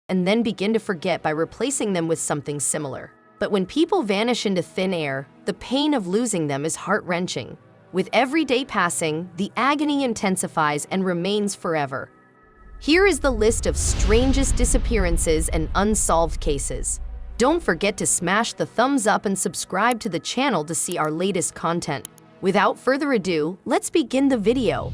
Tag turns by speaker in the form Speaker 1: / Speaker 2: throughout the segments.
Speaker 1: and then begin to forget by replacing them with something similar. But when people vanish into thin air, the pain of losing them is heart-wrenching. With every day passing, the agony intensifies and remains forever. Here is the list of strangest disappearances and unsolved cases. Don't forget to smash the thumbs up and subscribe to the channel to see our latest content. Without further ado, let's begin the video.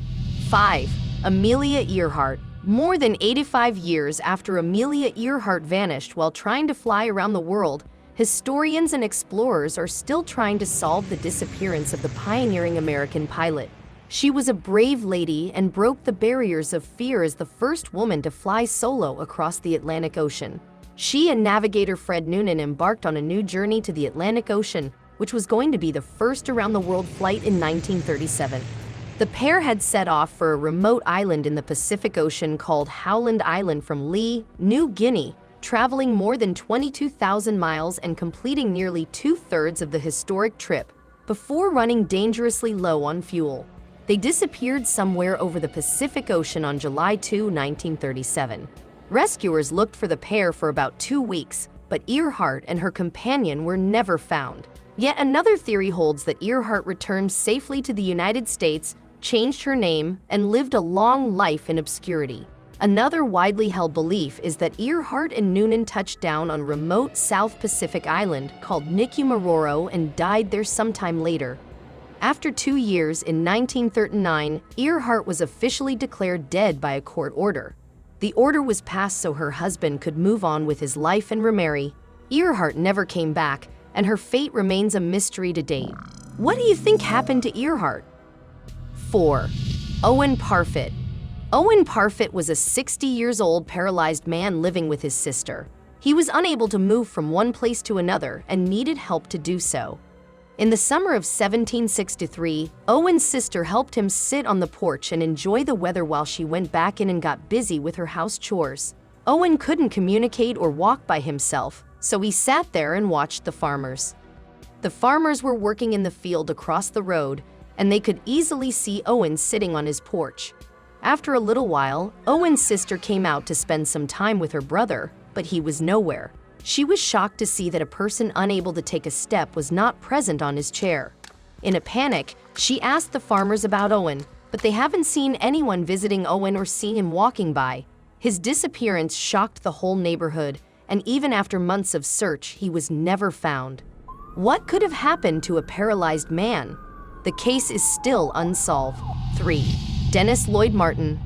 Speaker 1: 5. Amelia Earhart. More than 85 years after Amelia Earhart vanished while trying to fly around the world, historians and explorers are still trying to solve the disappearance of the pioneering American pilot. She was a brave lady and broke the barriers of fear as the first woman to fly solo across the Atlantic Ocean. She and navigator Fred Noonan embarked on a new journey to the Atlantic Ocean, which was going to be the first around-the-world flight in 1937. The pair had set off for a remote island in the Pacific Ocean called Howland Island from Lee, New Guinea, traveling more than 22,000 miles and completing nearly two-thirds of the historic trip before running dangerously low on fuel. They disappeared somewhere over the Pacific Ocean on July 2, 1937. Rescuers looked for the pair for about 2 weeks, but Earhart and her companion were never found. Yet another theory holds that Earhart returned safely to the United States, changed her name, and lived a long life in obscurity. Another widely held belief is that Earhart and Noonan touched down on remote South Pacific island called Nicumaroro and died there sometime later. After 2 years, in 1939, Earhart was officially declared dead by a court order. The order was passed so her husband could move on with his life and remarry. Earhart never came back, and her fate remains a mystery to date. What do you think happened to Earhart? 4. Owen Parfitt. Owen Parfitt was a 60-year-old paralyzed man living with his sister. He was unable to move from one place to another and needed help to do so. In the summer of 1763, Owen's sister helped him sit on the porch and enjoy the weather while she went back in and got busy with her house chores. Owen couldn't communicate or walk by himself, so he sat there and watched the farmers. The farmers were working in the field across the road, and they could easily see Owen sitting on his porch. After a little while, Owen's sister came out to spend some time with her brother, but he was nowhere. She was shocked to see that a person unable to take a step was not present on his chair. In a panic, she asked the farmers about Owen, but they haven't seen anyone visiting Owen or seen him walking by. His disappearance shocked the whole neighborhood, and even after months of search, he was never found. What could have happened to a paralyzed man? The case is still unsolved. 3. Dennis Lloyd Martin.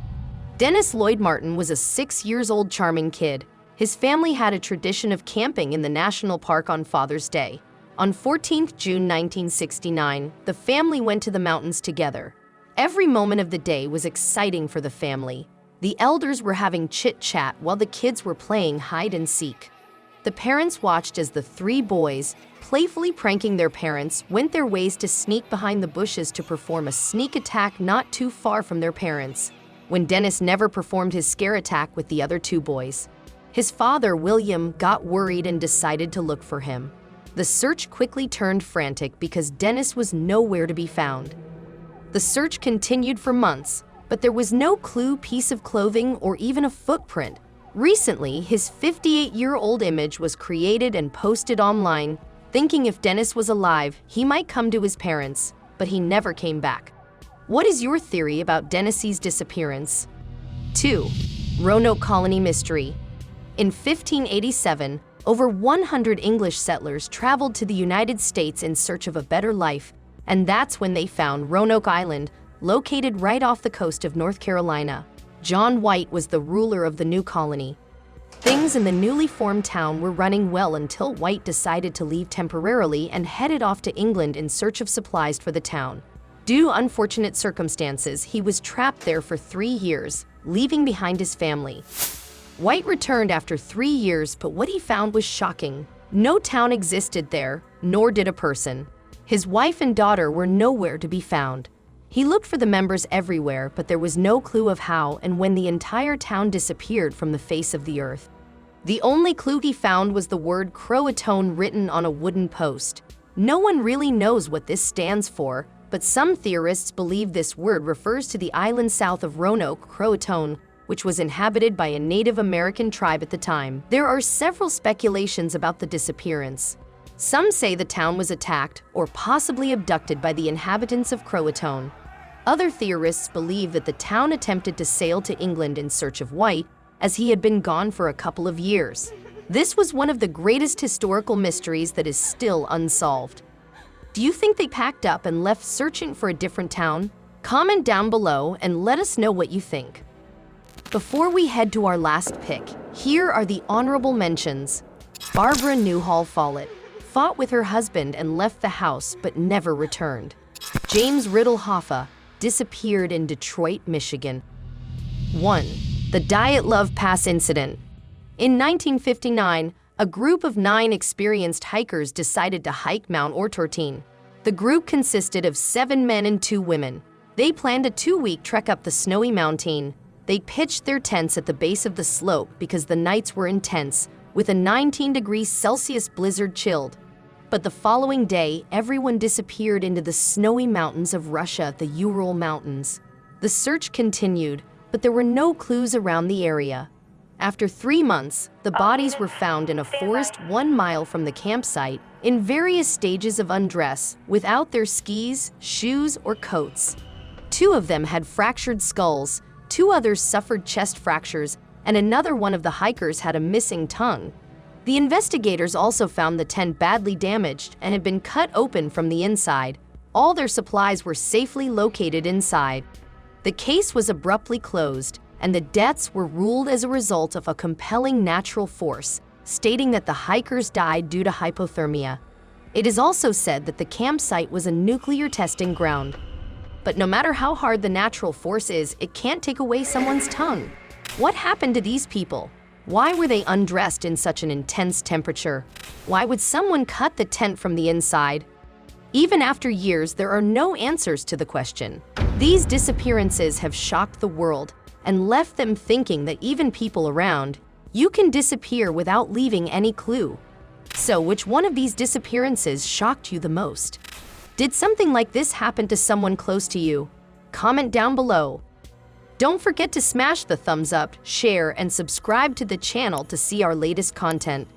Speaker 1: Dennis Lloyd Martin was a 6-year-old charming kid. His family had a tradition of camping in the national park on Father's Day. On 14th June 1969, the family went to the mountains together. Every moment of the day was exciting for the family. The elders were having chit-chat while the kids were playing hide-and-seek. The parents watched as the 3 boys, playfully pranking their parents, went their ways to sneak behind the bushes to perform a sneak attack not too far from their parents, when Dennis never performed his scare attack with the other 2 boys. His father, William, got worried and decided to look for him. The search quickly turned frantic because Dennis was nowhere to be found. The search continued for months, but there was no clue, piece of clothing, or even a footprint. Recently, his 58-year-old image was created and posted online, thinking if Dennis was alive, he might come to his parents, but he never came back. What is your theory about Dennis's disappearance? 2. Roanoke Colony Mystery. In 1587, over 100 English settlers traveled to the United States in search of a better life, and that's when they found Roanoke Island, located right off the coast of North Carolina. John White was the ruler of the new colony. Things in the newly formed town were running well until White decided to leave temporarily and headed off to England in search of supplies for the town. Due to unfortunate circumstances, he was trapped there for 3 years, leaving behind his family. White returned after 3 years, but what he found was shocking. No town existed there, nor did a person. His wife and daughter were nowhere to be found. He looked for the members everywhere, but there was no clue of how and when the entire town disappeared from the face of the earth. The only clue he found was the word Croatoan written on a wooden post. No one really knows what this stands for, but some theorists believe this word refers to the island south of Roanoke, Croatoan, which was inhabited by a Native American tribe at the time. There are several speculations about the disappearance. Some say the town was attacked or possibly abducted by the inhabitants of Croatoan. Other theorists believe that the town attempted to sail to England in search of White, as he had been gone for a couple of years. This was one of the greatest historical mysteries that is still unsolved. Do you think they packed up and left searching for a different town? Comment down below and let us know what you think. Before we head to our last pick, here are the honorable mentions. Barbara Newhall Follett fought with her husband and left the house but never returned. James Riddle Hoffa disappeared in Detroit, Michigan. 1. The Diet Love Pass Incident. In 1959, a group of 9 experienced hikers decided to hike Mount Ortortine. The group consisted of 7 men and 2 women. They planned a 2-week trek up the snowy mountain. They pitched their tents at the base of the slope because the nights were intense, with a 19 degrees Celsius blizzard chilled. But the following day, everyone disappeared into the snowy mountains of Russia, the Ural Mountains. The search continued, but there were no clues around the area. After 3 months, the bodies were found in a forest 1 mile from the campsite, in various stages of undress, without their skis, shoes, or coats. 2 of them had fractured skulls, 2 others suffered chest fractures, and another one of the hikers had a missing tongue. The investigators also found the tent badly damaged and had been cut open from the inside. All their supplies were safely located inside. The case was abruptly closed, and the deaths were ruled as a result of a compelling natural force, stating that the hikers died due to hypothermia. It is also said that the campsite was a nuclear testing ground. But no matter how hard the natural force is, it can't take away someone's tongue. What happened to these people? Why were they undressed in such an intense temperature? Why would someone cut the tent from the inside? Even after years, there are no answers to the question. These disappearances have shocked the world and left them thinking that even people around, you can disappear without leaving any clue. So, which one of these disappearances shocked you the most? Did something like this happen to someone close to you? Comment down below. Don't forget to smash the thumbs up, share, and subscribe to the channel to see our latest content.